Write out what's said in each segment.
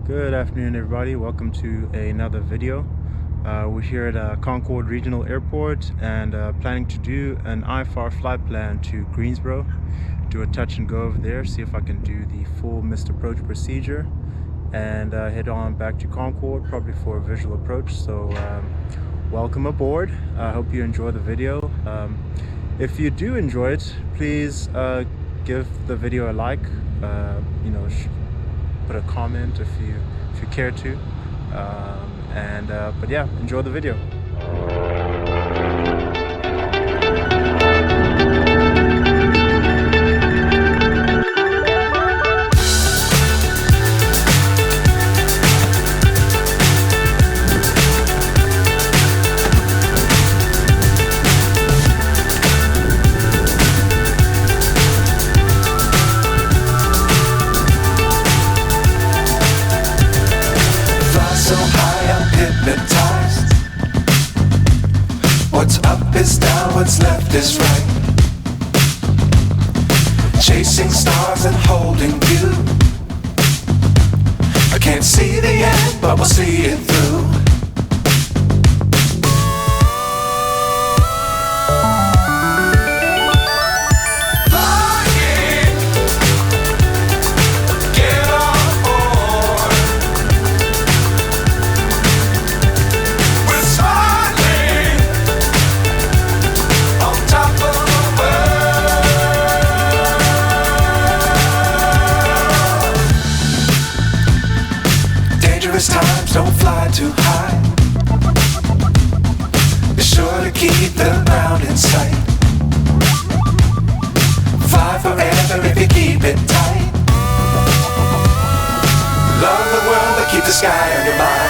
Good afternoon, everybody. Welcome to another video. We're here at Concord Regional Airport and planning to do an IFR flight plan to Greensboro. Do a touch and go over there, see if I can do the full missed approach procedure, and head on back to Concord, probably for a visual approach. So welcome aboard. I hope you enjoy the video. If you do enjoy it, please give the video a like. Put a comment if you care to, but yeah, enjoy the video. What's up is down, what's left is right. Chasing stars and holding you. I can't see the end, but we'll see it through. Times don't fly too high. Be sure to keep the ground in sight. Fly forever if you keep it tight. Love the world but keep the sky on your mind.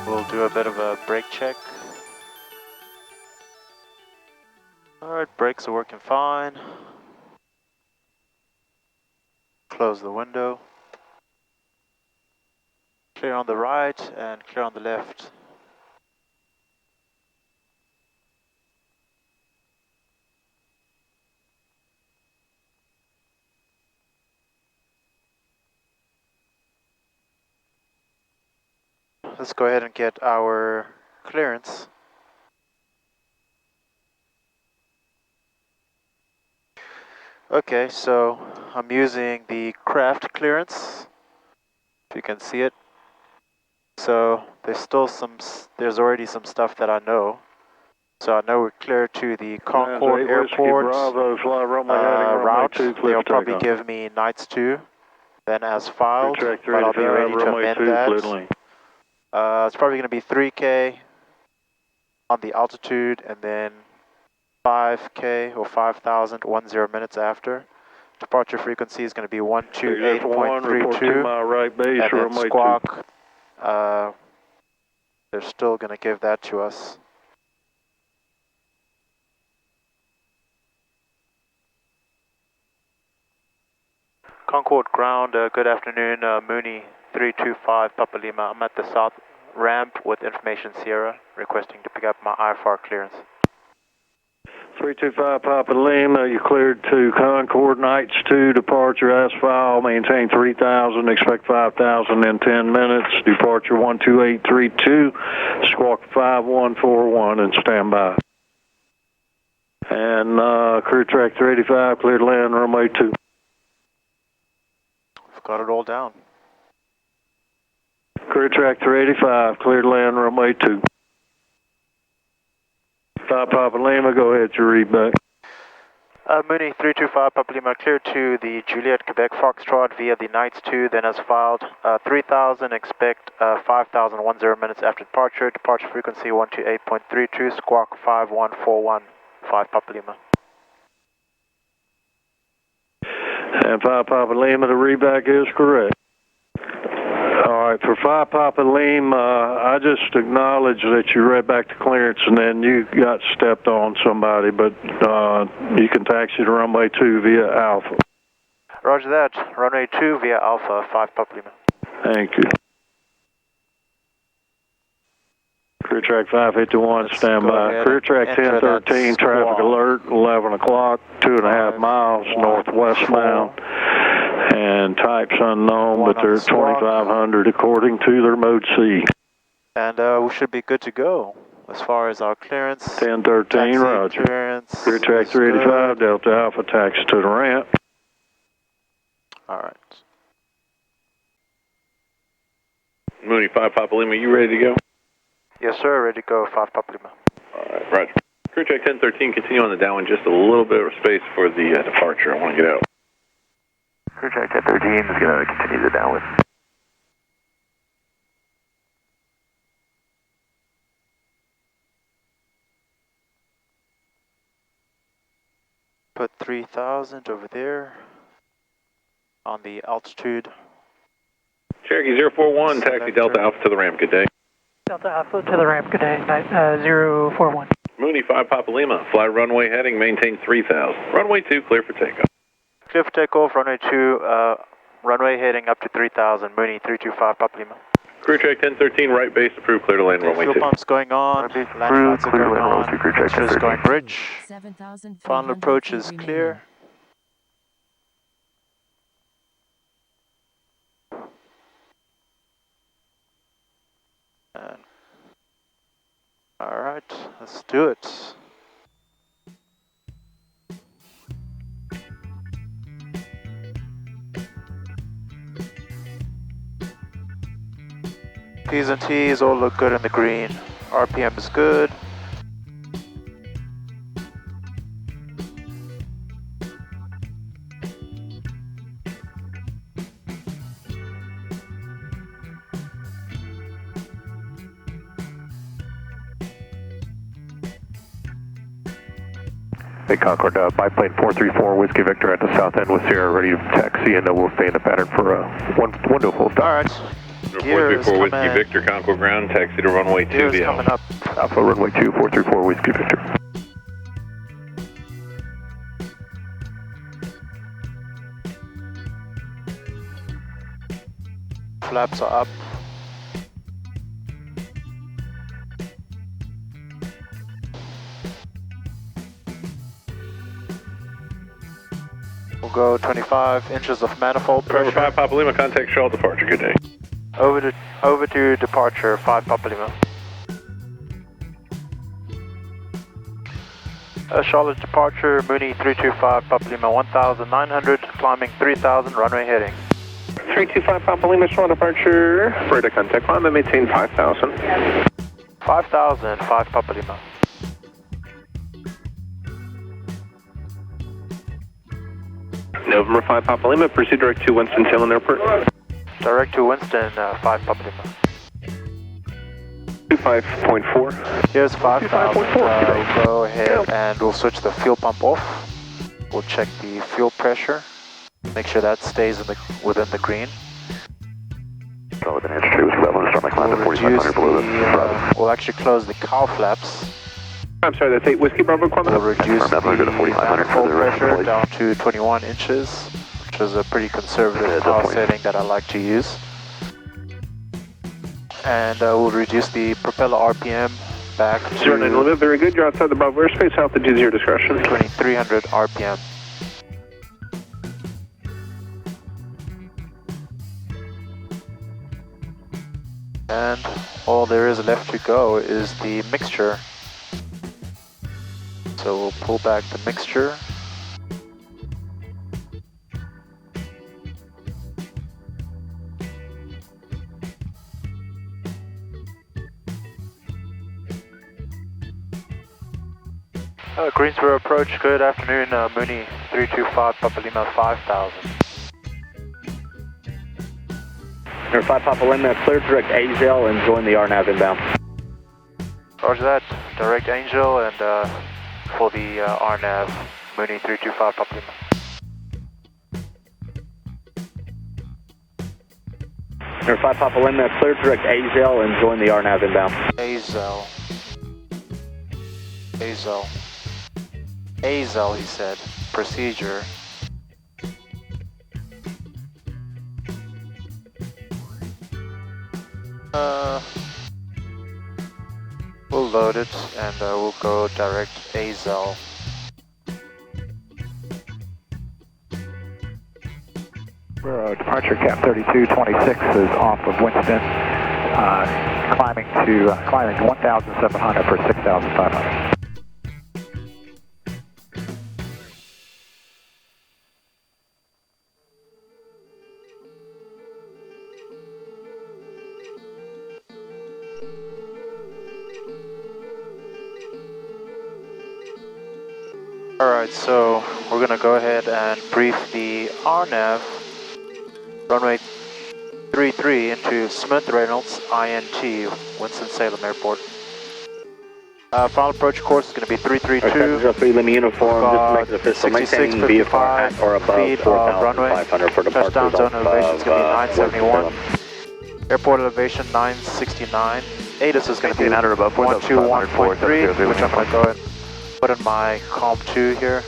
We'll do a bit of a brake check. Alright, brakes are working fine. Close the window. Clear on the right and clear on the left. Let's go ahead and get our clearance. Okay, so I'm using the craft clearance, if you can see it. So there's already some stuff that I know. So I know we're clear to the Concord Airport route. They'll probably give me nights 2, then as filed, but I'll be ready to amend that. It's probably going to be 3K on the altitude and then 5K or 5,000 10 minutes after. Departure frequency is going to be 128.32 and then squawk, they're still going to give that to us. Concord ground, good afternoon, Mooney 325 Papa Lima. I'm at the south ramp with Information Sierra, requesting to pick up my IFR clearance. 325 Papa Lima, you cleared to Concord, nights 2, departure as filed, maintain 3,000, expect 5,000 in 10 minutes, departure 12832, squawk 5141 and stand by. And crew track 385, cleared land runway 2. I've got it all down. Crew track 385, cleared land runway 2. 5 Papa Lima, go ahead, your read back. Mooney 325 Papa Lima, clear to the Juliet Quebec Foxtrot via the Knights 2, then as filed. 3000, expect 5000, 10 minutes after departure. Departure frequency 128.32, squawk 5141, 5 Papa Lima. And 5 Papa Lima, the readback is correct. All right, for 5 Papa Lima, I just acknowledge that you read back the clearance and then you got stepped on somebody, but you can taxi to runway 2 via Alpha. Roger that. Runway 2 via Alpha, 5 Papa Lima. Thank you. Career track 551, stand by. Career track 1013, traffic alert, 11 o'clock, 2.5 miles northwestbound. And types unknown, but they're 2500 according to their mode C. And we should be good to go as far as our clearance. 1013, roger. Clearance. Clear track 385, Delta Alpha, taxi to the ramp. All right. Mooney 5 Papa Lima, you ready to go? Yes, sir. Ready to go. 5 Papa Lima. All right, roger. Crew track 1013, continue on the downwind, just a little bit of space for the departure. I want to get out. Crew track 1013 is going to continue the downwind. Put 3000 over there on the altitude. Cherokee 041, taxi Delta Alpha to the ramp. Good day. Delta Alpha to the ramp. Good day. 041. Mooney 5 Papa Lima, fly runway heading, maintain 3000. Runway 2, clear for takeoff. Clear for takeoff, runway 2, runway heading up to 3000, Mooney 325 Papa Lima. Crew track 1013, right base approved, clear to land runway 2. Fuel pumps going on, landing lights are going on, pictures going rich. Final approach is clear. And all right, let's do it. P's and T's all look good in the green. RPM is good. Hey Concord, biplane 434 Whiskey Victor at the south end with Sierra ready to taxi, and we'll stay in the pattern for one to a full stop. All right. 434 Whiskey Victor, Concord ground, taxi to runway 2 via coming up. Alpha runway 2, 434 Whiskey Victor. Flaps are up. We'll go 25 inches of manifold November pressure. 5 Papa Lima, contact Charlotte departure. Good day. Over to departure, 5 Papa Lima. Charlotte departure, Mooney 325 Papa Lima 1900, climbing 3000, runway heading. 325 Papa Lima, Charlotte departure. Ready to contact climb and maintain 5000. 5000, 5 Papa Lima. November 5 Papa Lima, proceed direct to Winston-Salem Airport. Direct to Winston, 5 Papa Lima. 25.4. Here's 5000. We'll go ahead and we'll switch the fuel pump off. We'll check the fuel pressure. Make sure that stays within the green. So with an inch 2 with 11, start my climb to 4500 below the we'll actually close the cow flaps. I'm sorry, that's 8 Whiskey Bravo Quantum. We'll reduce the go to 4500 for manifold the rest pressure of down to 21 inches, which is a pretty conservative power setting that I like to use. And we'll reduce the propeller RPM back to limit, very good. You're outside the Bravo airspace, altitude 0 discretion. 2300 RPM. And all there is left to go is the mixture. So we'll pull back the mixture. Greensboro approach, good afternoon, Mooney 325, Papa Lima 5000. Number 5 Papa Lima, clear direct AZL and join the RNAV inbound. Roger that, direct Angel and for the RNAV, Mooney 325, Papa Lima. Number 5 Papa Lima, clear direct AZL and join the RNAV inbound. Azel. Azel. Azel, he said. Procedure. We'll load it and we'll go direct Azel. Departure cap 3226 is off of Winston, climbing 1,700 for 6,500. Alright, so we're gonna go ahead and brief the RNAV runway 33 into Smith-Reynolds INT, Winston-Salem Airport. Final approach course is going to be 332. 3 Lima uniform, just make it official. Maintaining VFR at or above 4,500 for departure. Touchdown zone elevation is going to be 971. Airport elevation 969. ATIS is going to be 1,800 above 121.3, which I'm going to go ahead and put in my COM 2 here.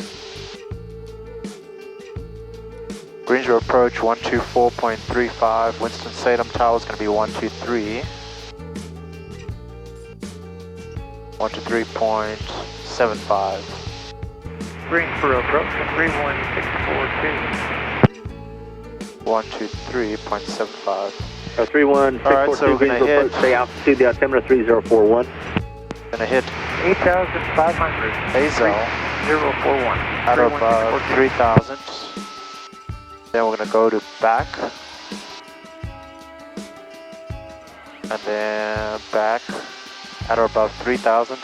Greensboro approach 124.35. Winston-Salem tower is going to be 123. 123.75. Greensboro approach 31642. 123.75. 31642, Alright, so we're Greensboro approach, stay altitude, the altimeter 3041. Gonna hit 8,500. Hazel 041. out of 3,000. Then we're gonna go to back. And then back at or above 3,000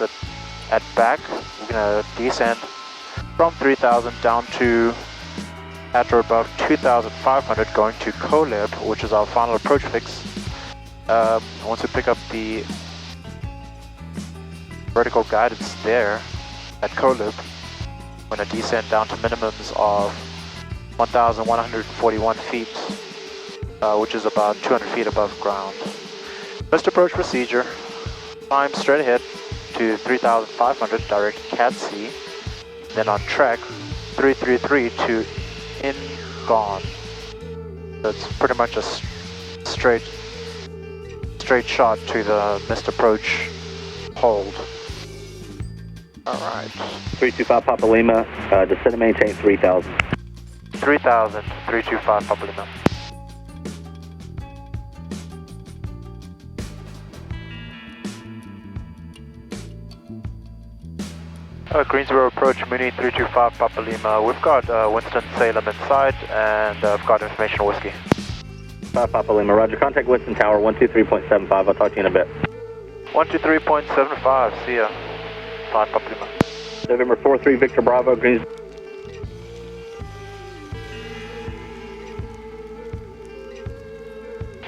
at back. We're gonna descend from 3,000 down to at or above 2,500 going to Colib, which is our final approach fix. Once we pick up the vertical guidance there at Colib, we're gonna descend down to minimums of 1,141 feet, which is about 200 feet above ground. Best approach procedure, climb straight ahead to 3,500, direct CAT-C, then on track 333 to in-gone. So it's pretty much a straight shot to the missed approach hold. Alright. 325 Papa Lima, descend and maintain 3,000. 3,000, 325 Papa Lima. Greensboro approach, Mooney 325 Papa Lima. We've got Winston-Salem in sight and I've got information whiskey. 5 Papa Lima, roger. Contact Winston Tower, 123.75. I'll talk to you in a bit. 123.75, see ya. 5 Papa Lima. November 43 Victor Bravo, Greensboro.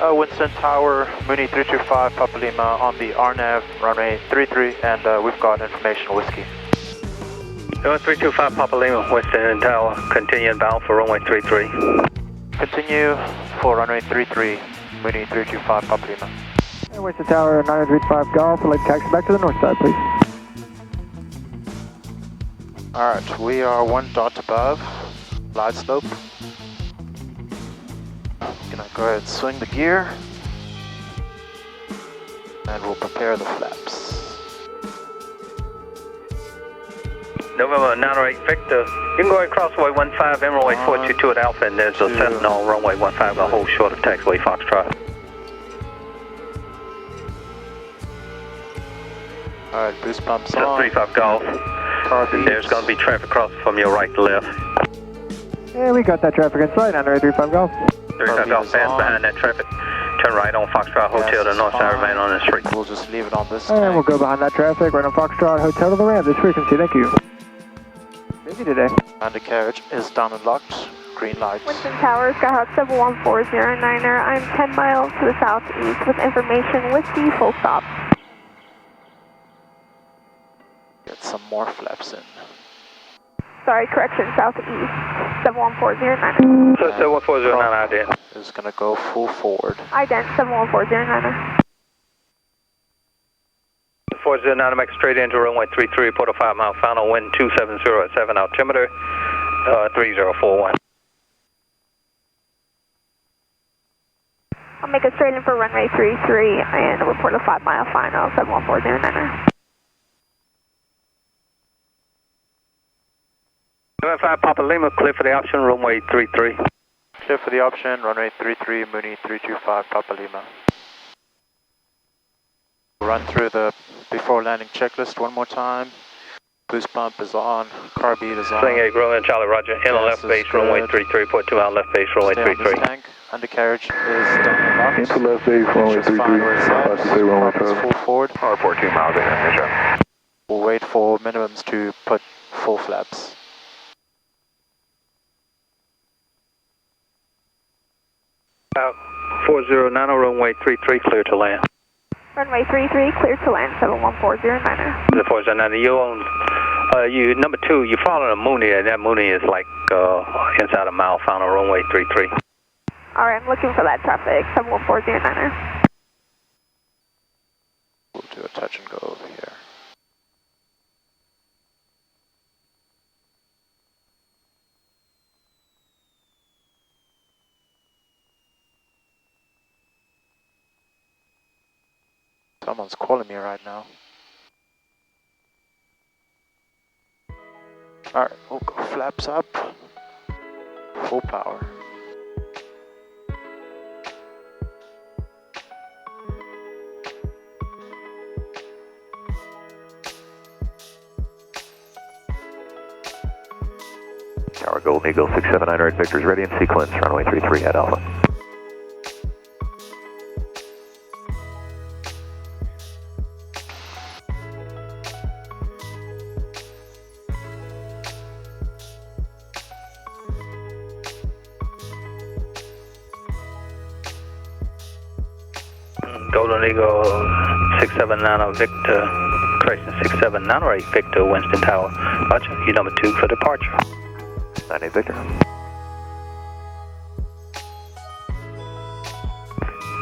Winston Tower, Mooney 325 Papa Lima on the RNAV, runway 33, and we've got information whiskey. 325 Papa Lima, Winston Tower, continue inbound for runway 33. Continue for runway 33, Mooney 325 Papa Lima. Winston Tower 935 Golf, I'd like taxi back to the north side, please. Alright, we are 1 dot above, glide slope. Gonna go ahead and swing the gear. And we'll prepare the flaps. November 98 Victor, you can go ahead across runway 15 and runway 422 at Alpha, and there's a Sentinel on runway 15, a hold short of taxiway Foxtrot. Alright, boost pumps Just on. 35 Golf. And there's going to be traffic crossing from your right to left. Yeah, we got that traffic in sight, 935 Golf. 35 Golf, fast behind that traffic. Turn right on Foxtrot Hotel to the north side, remain on the street. We'll just leave it on this And tank. we'll go behind that traffic, right on Foxtrot Hotel to the ramp, this frequency, thank you. today. Undercarriage is down and locked. Green light. Winston Tower, Skyhawk 71409er. I'm 10 miles to the southeast with information whiskey, full stop. Get some more flaps in. Sorry, correction, southeast, 71409er. So 71409 ident. Is gonna go full forward. Ident, 71409er. 409, make straight into runway 33, report a 5 mile final, wind 270 at 7, altimeter 3041. I'll make it straight in for runway 33 and report a 5 mile final, 71409er. 75 Papa Lima, clear for the option, runway 33. Clear for the option, runway 33, Mooney 325, Papa Lima. Run through the before landing checklist one more time. Boost pump is on, car beat is on. Swing 8, runway Charlie Roger, in on left base, runway 33, report 2 mile left base, runway 33. Tank. Undercarriage is down and locked. Into left base, runway 33. Flaps to say runway 12. Full forward. Or 14 miles in. We'll wait for minimums to put full flaps. About 4090, runway 33, clear to land. Runway 33, clear to land, 71409er. The 4090, you own, you, number 2, you're following a Mooney, and that Mooney is like inside a mile final, runway 33. Alright, I'm looking for that traffic, 71409er. We'll do a touch and go over here. Someone's calling me right now. Alright, we'll go flaps up. Full power. Tower Golden Eagle 679 at Victor's ready in sequence, runway 33 at Alpha. Golden Eagle 679 Victor, correction 6798 Victor, Winston Tower. Roger, you number 2 for departure. 98 Victor.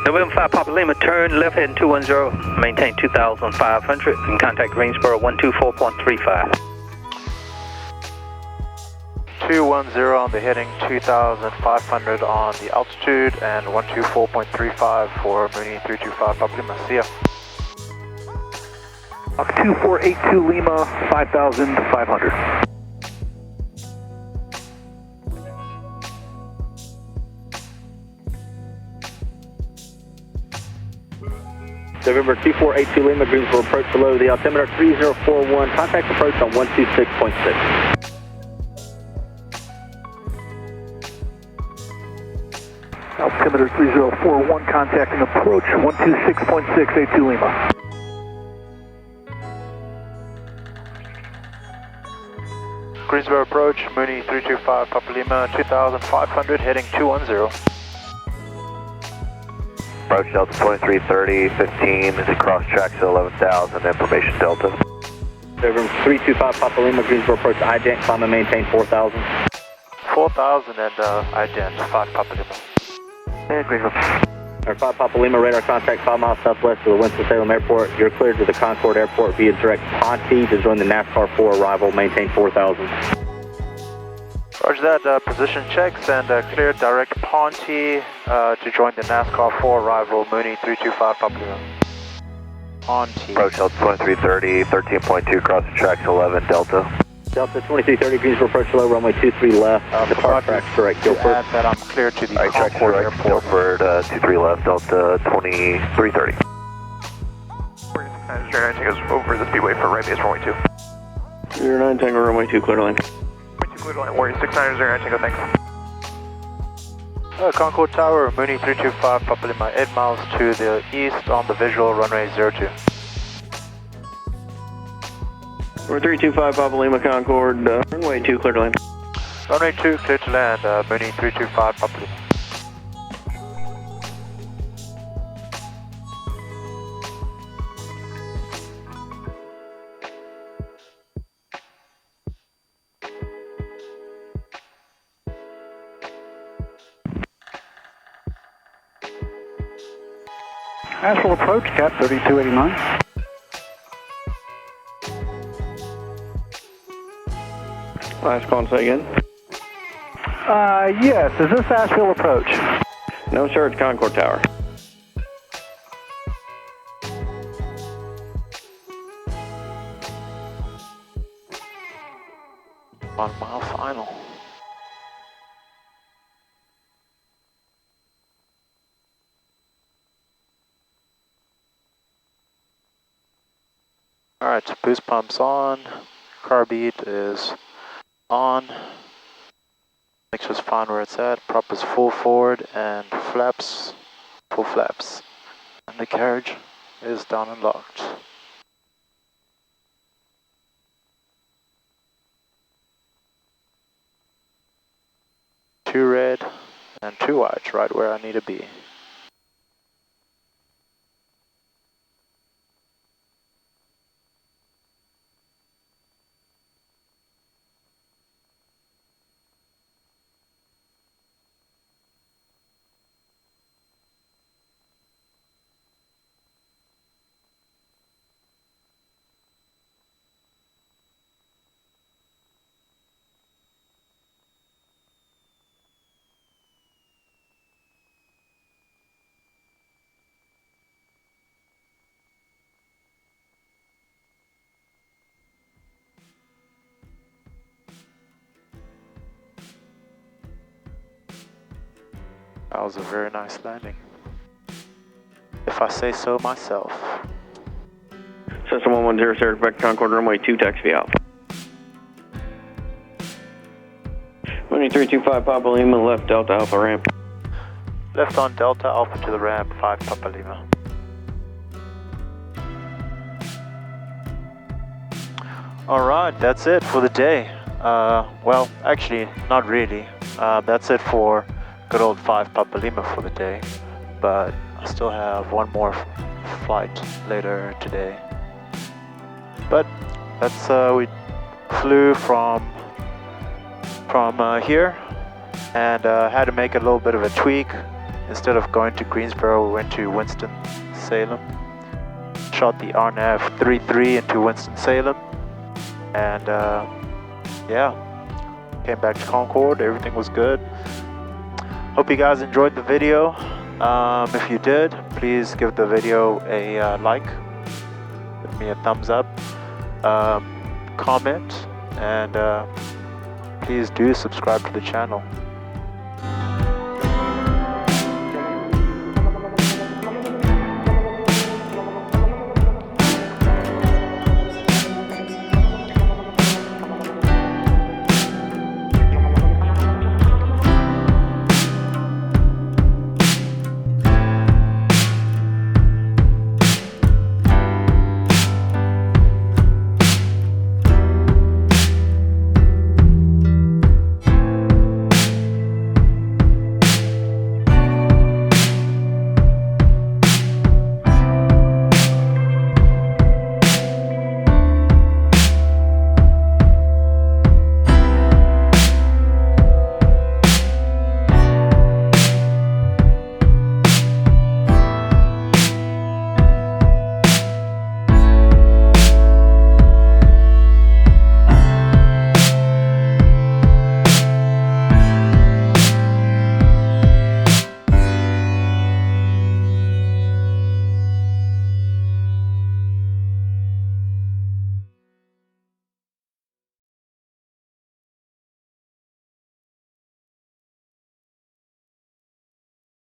November 5 Papa Lima, turn left heading 210, maintain 2,500, and contact Greensboro 124.35. 210 on the heading, 2,500 on the altitude, and 124.35 for Mooney 325 Papa Lima. See ya. 2482 Lima, 5,500. November 2482 Lima, Greensboro approach below the altimeter 3041, contact approach on 126.6. Altimeter 3041, contacting approach 126.682 Lima. Greensboro approach, Mooney 325 Papa Lima, 2,500, heading 210. Approach Delta 2330, 15, is it cross tracks to 11,000, information Delta. November 325 Papa Lima, Greensboro approach ident, climb and maintain 4,000. 4,000 and ident, 5 Papa Lima. And Greensboro. Our 5 Papa Lima, radar contact 5 miles southwest of the Winston-Salem Airport. You're cleared to the Concord Airport via direct Ponte to join the NASCAR 4 arrival, maintain 4,000. Roger that, position checks and clear direct Ponte to join the NASCAR 4 arrival, Mooney 325 Papa Lima. Ponte. Approach Delta 2330, 13.2, cross the tracks 11, Delta. Delta 2330, Greensboro approach below, runway 23 left, depart tracks direct, Guilford. Add that I'm clear to the Tracks Concord direct, Airport. Guilford, 23 left, Delta 2330. Tango goes over the speedway for right base runway 2. 09 Tango runway 2, clear to land. Runway 2 clear to land, Warrior 6909 Tango, thanks. Concord Tower, Mooney 325 Papa Lima, 8 miles to the east on the visual, runway 02. We're 325 Papa Lima Concord, runway 2, clear to land. Runway 2, clear to land, Mooney 325 Papa Lima. Asheville approach, Cat 3289. Last call, say again. Yes, is this Asheville approach? No, sir, it's Concord Tower. One mile final. Alright, boost pumps on, carb is on, mixture's fine where it's at, prop is full forward and flaps, full flaps, and the carriage is down and locked. Two red and two white, right where I need to be. That was a very nice landing, if I say so myself. System 110, sir, back to Concord, runway 2, taxi out. Mooney 325 Papa Lima, left Delta Alpha ramp. Left on Delta Alpha to the ramp, 5 Papa Lima. Alright, that's it for the day. Well, actually, not really. That's it for good old 5 Papa Lima for the day. But I still have one more flight later today. But that's, we flew from here and had to make a little bit of a tweak. Instead of going to Greensboro, we went to Winston-Salem. Shot the RNAV 33 into Winston-Salem. And yeah, came back to Concord, everything was good. Hope you guys enjoyed the video. If you did, please give the video a like, give me a thumbs up, comment, and please do subscribe to the channel.